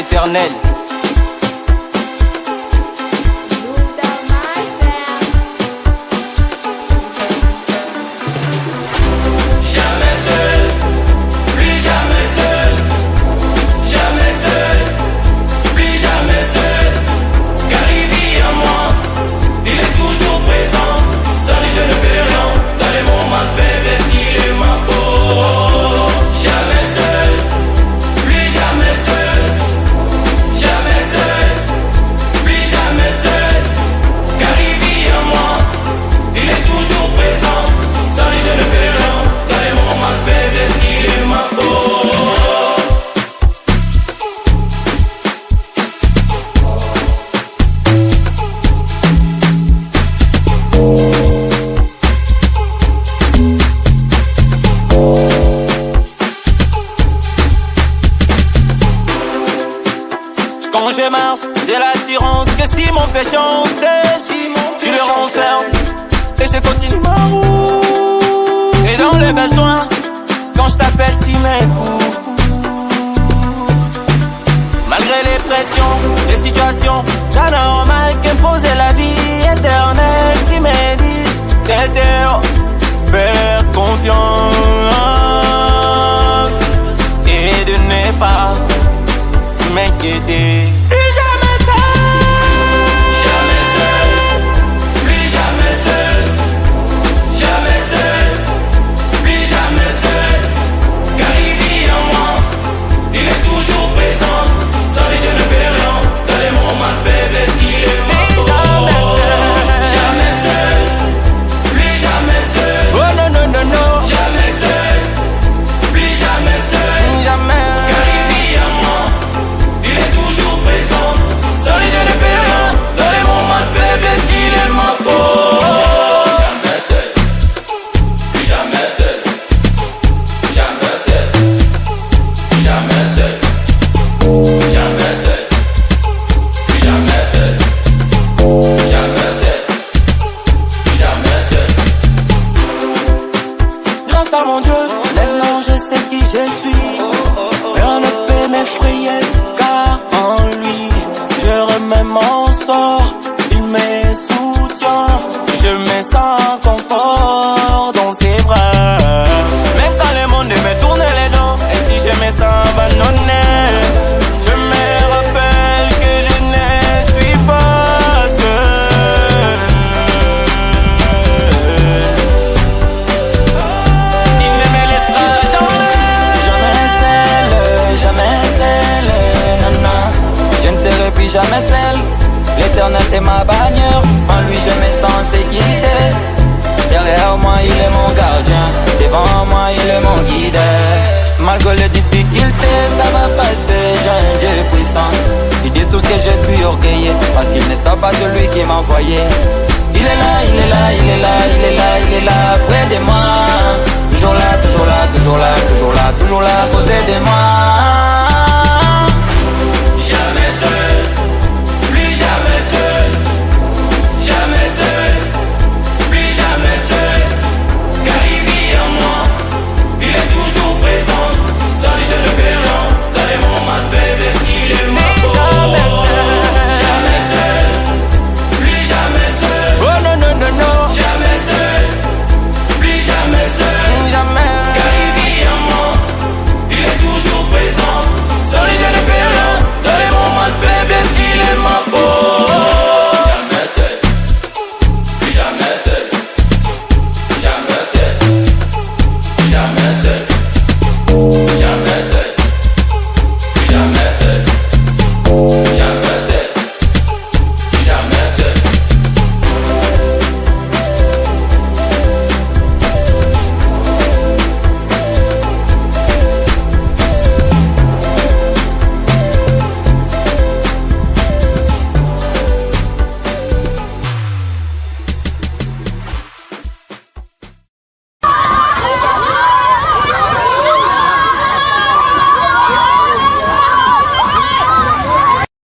l'éternel. Jamais seul, plus jamais seul, jamais seul, plus jamais seul, car il vit en moi, il est toujours présent, sans lui je ne peux rien, dans les moments de faiblesse il est ma force. Jamais seul, plus jamais seul, jamais seul, plus jamais seul, car il vit en moi, il est toujours présent, sans lui je ne peux rien, dans les moments de faiblesse il est ma force. Quand je marche, j'ai l'assurance que si mon fait chancer, tu le renfermes et je continue ma route. Et dans les besoins, quand je t'appelle, tu m'écoutes. Malgré les pressions, les situations, c'est normal qu'imposer la vie éternelle. Tu m'as dit, t'es faire confiance et de ne pas m'inquiéter. Plus jamais seul, plus jamais seul, jamais seul, plus jamais seul, car il vit en moi, il est toujours présent, sans lui je ne peux rien, dans les moments de faiblesse il est ma force. Jamais seul, plus jamais seul, oh non non non non, jamais seul, plus jamais seul, jamais. car il vit en moi, il est toujours présent, sans lui je ne peux rien, dans les moments de faiblesse il est ma force. Jamais seul, plus jamais seul, jamais seul, jamais seul, jamais seul, plus jamais seul, jamais seul, jamais seul. Grâce à mon Dieu, maintenant je sais qui je suis. Rien ne peut m'effrayer, car en lui, je remets mon sort. Il me soutient, je me sens confort dans ses bras. Même quand le monde me tourne les dents, et si je me sens abandonné, je me rappelle que je ne suis pas seul. Il ne me laissera jamais seul, nana. Je ne serai plus jamais seul. L'éternel est ma bannière, en lui je me sens en sécurité. Derrière moi il est mon gardien, devant moi il est mon guide. Malgré les difficultés ça va passer, j'ai un Dieu puissant. Ils disent tous que je suis orgueilleux, parce qu'ils ne savent pas de lui qui m'a envoyé. Il est là, il est là, il est là, il